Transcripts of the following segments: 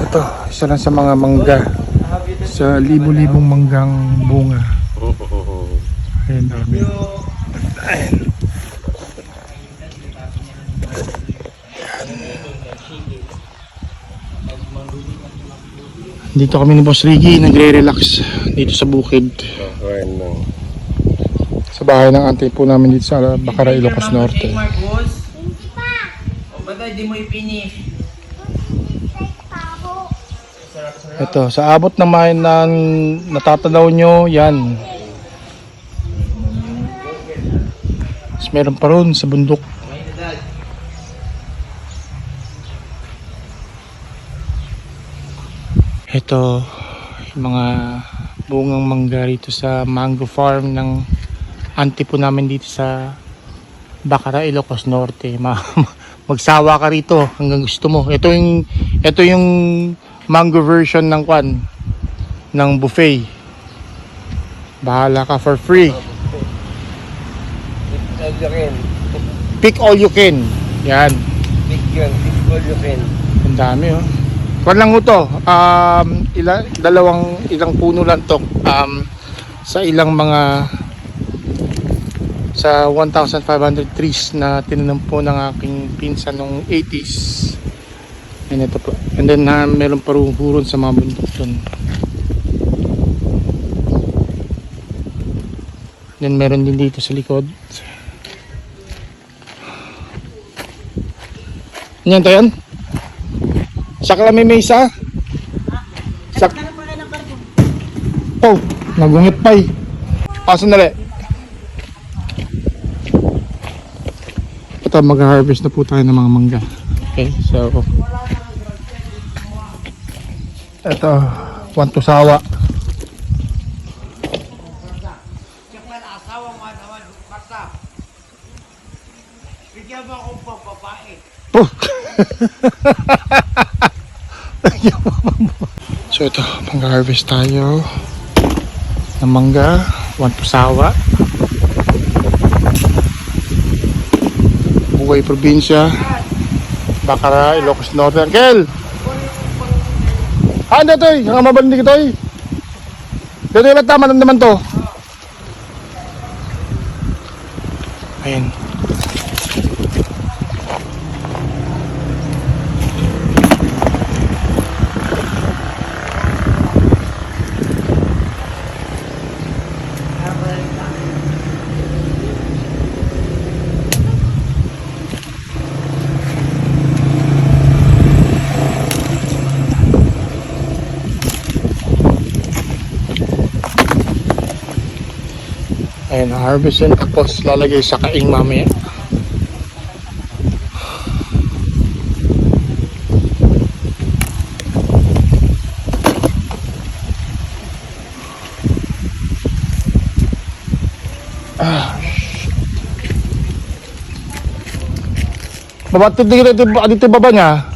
Ito, isa lang sa mga mangga. Sa libo-libong manggang bunga. Ayan, dami. Ayan. Dito kami ni Boss Ricky, nagre-relax dito sa bukid. Sa bahay ng auntie po namin dito sa Bacara, Ilocos Norte. Hindi pa. O ba't di mo i-finish? Ito, sa abot naman na natatanaw nyo, yan. Mas meron pa ron sa bundok. Ito, yung mga bungang mangga rito sa mango farm ng auntie po namin dito sa Bacara, Ilocos Norte. Magsawa ka rito hanggang gusto mo. Ito yung mango version ng kwan ng buffet. Bahala ka for free. Pick all you can. Yan. Pick all you can. Ang dami oh. Kwan lang ho to. Ilang puno lang to. Sa ilang mga sa 1,500 trees na tinanim po ng aking pinsan noong 80s. And ito po. And then meron pa rin sa mga bundok dun. Then meron din dito sa likod. Yan to yan? Sakla may mesa? Oh, nagungit pa eh. Sandali. Ito, mag-harvest na po tayo ng mga mangga. Okay, so ito, want to sawa. Bigyan mo akong pababae. Oh. So ito, mag-harvest tayo ng mangga, want to sawa. Buhay probinsya, Bacara, Ilocos Norte. Kel! Ano to eh? Ang mabalik ito eh. Dito yung tama naman to. Ayan. Ayan, harvest yun, tapos lalagay sa kaing mamaya. Babat dito baba niya.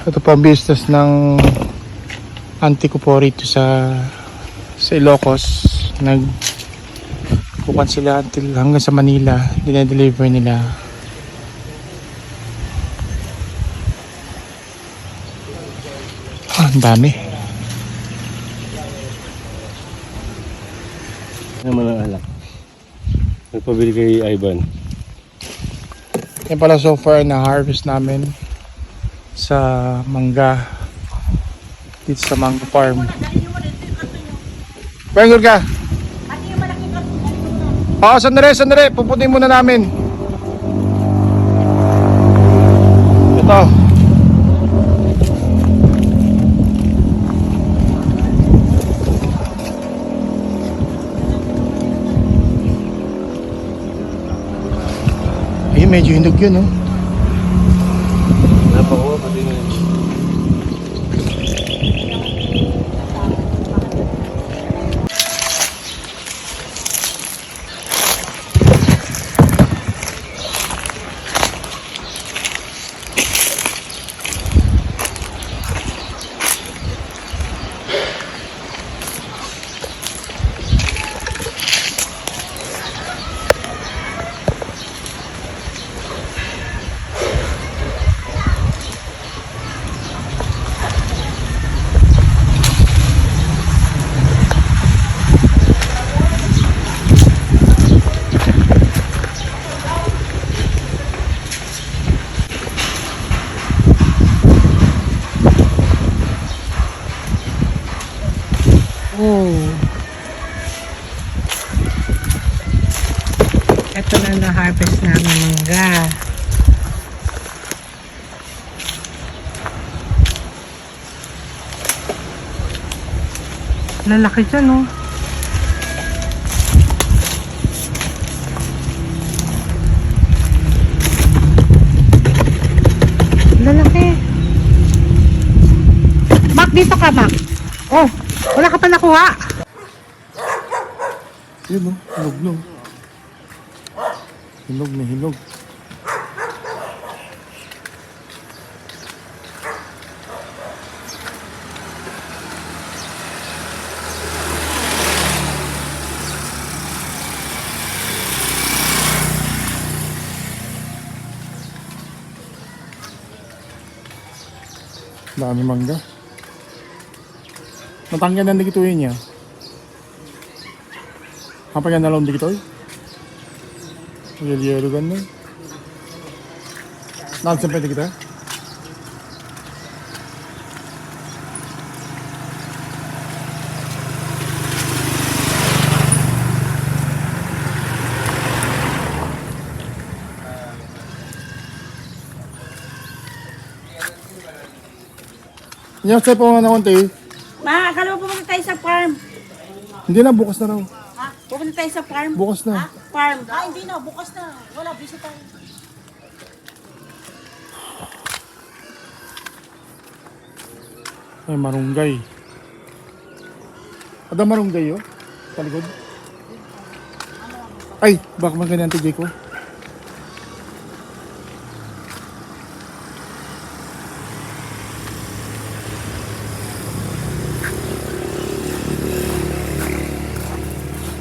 Ito po ang business ng auntie ko po rito sa Ilocos. Nagkukan sila until hanggang sa Manila. Dinedeliver nila. Ang dami. Ano naman ang alak? Nagpabili kay Ivan. Yan pala so far na harvest namin sa mangga dito sa mango farm. Pengol ka? Oo, sandali. Pupunin muna namin. Ito. Ay, medyo hinog yun, oh. Napakuha pati na yun. Ito na na-harvest namin mangga. Lalaki dyan, oh. Lalaki. Mac, dito ka, Mac. Oh, wala ka pa nakuha. Yun, oh. Hinog, no. Hinog na hinog. Dami mangga. Natanggal na digituin niya. Apa yan nalong digitoy? Yelo ganun. Nansan pa kita? Yan sa po na konti. Ma, akala mo pumunta tayo sa farm. Hindi na, bukas na raw. Ha? Pupunta tayo sa farm? Bukas na. Ha? Farm. Ah, hindi na. Bukas na. Wala, busy tayo. Ay, marunggay. Ada marunggay, oh. Sa likod. Ay, baka maganda ang tigay ko.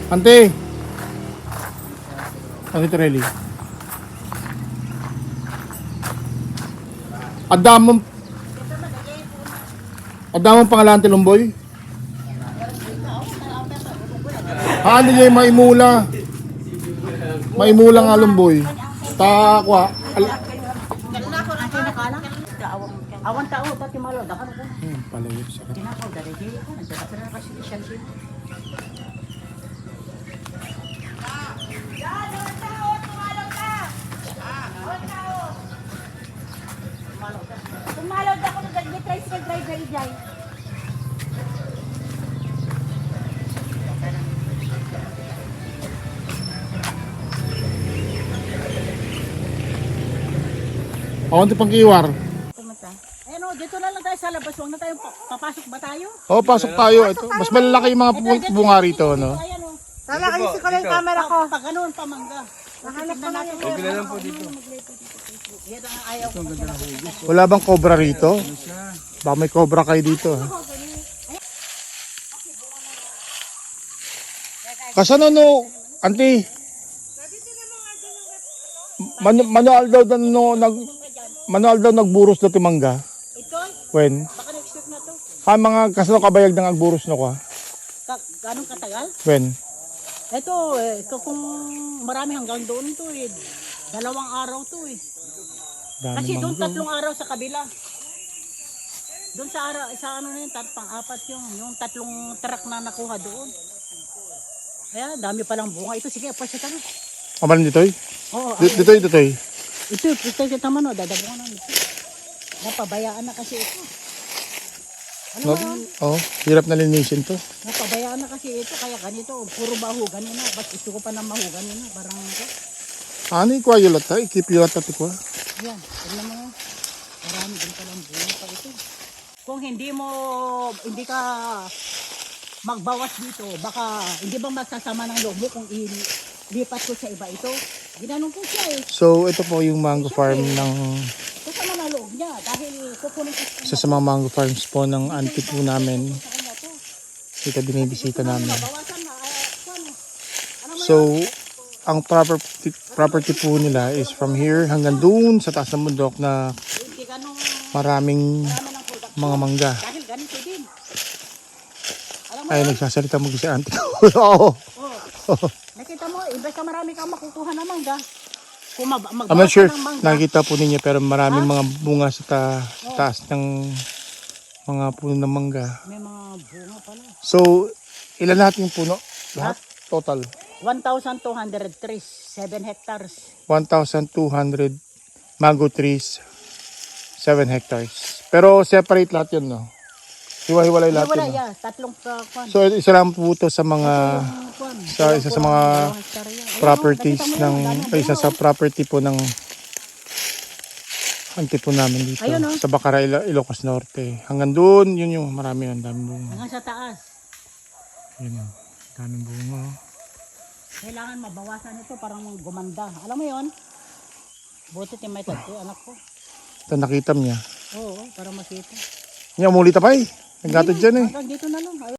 Ante! Ante Trelli. Adamong pangalan ti Lumboy? Ano niya yung maimula? Maimula nga Lumboy. Takwa. Awan tao, tati malo. Dakan ko. Palayos. Tinakaw, dali. Nagdadasal na kasi siya siya. Tumalog ako na tricycle driver dyan. Awan ti pang kiwar. Ayun o, dito na lang tayo sa labas. Huwag na tayo, papasok ba tayo? Oh, pasok tayo. Ito, mas malalaki yung mga bunga rito, no? Ayan o. Tala, ayusin ko lang yung camera ko. Pag ganun, pamangga. Nahanap na natin. Okay na lang po dito. Yan ang ayaw ko. Wala bang cobra rito? Baka may cobra kayo dito. Kasano no, auntie? Manual daw manual daw nagburos na timangga. Ito, When? baka next week na to. Mga kasano kabayag ng agburos na ko. Ganong katagal? When? Ito kung marami hanggang doon to eh. 2 araw to eh. Dami Kasi doon mangga. 3 araw sa kabila. Doon sa araw, sa ano na yun, pang-apat yung 3 truck na nakuha doon. Kaya dami palang bunga. Ito sige, pasya tayo. Amalan dito eh? Oo, Dito eh. ito kita man o, dadabungan na ito. Napabayaan na kasi ito. Ano ba yun? Oh, hirap na linisin to. Napabayaan na kasi ito, kaya ganito, puro mahugan na. Ba't gusto ko pa ng mahugan na, parang ito. Ano yung kwa yulat ha? Ikip yulat na tikwa. Yan, tignan mo. Marami din palang bunga pa ito. Kung hindi ka magbawas dito, baka hindi ba masasama ng loob mo kung ilipat ko sa iba ito? Ginanong ko siya eh. So, ito po yung mango farm ng Kasama ng loob niya dahil kukunin ko isa sa mga mango farms po ng auntie po namin. sa kanya to. Ito binibisita namin. Bawasan na, ano mo So, ang property po nila is from here hanggang doon sa taas ng bundok na hindi ganong maraming naman ang product. mga mangga. Dahil ganito din. Alam mo, Ay, nagsasalita mo si auntie ko. Oo. nakita mo, imbes na marami kang makukuha na mangga. Kung I'm not sure magbawas ka ng mangga, nakikita po ninyo pero maraming mga bunga sa taas ng mga puno ng mangga. may mga bunga pala. So, ilan lahat yung puno? Lahat? Total. 1,200 trees, 7 hectares. 1,200 mango trees, 7 hectares. Pero separate lahat yun, no? Hiwa-hiwalay lahat Wala yun. No? yan, tatlong kwan. So, isa lang po ito sa mga isa sa mga properties isa sa property po ng auntie po namin dito Ayun, oh. sa Bacara, Ilocos Norte. Hanggang doon, yun yung marami ng daming bunga. Hanggang sa taas. Yun yung daming bunga. Kailangan mabawasan ito parang gumanda. Alam mo yon? Buti may tatlo, anak ko. Ito nakita niya. Oo, para makita. Niya, umuli pa eh. Naggatod dyan eh. Hanggang dito na lang.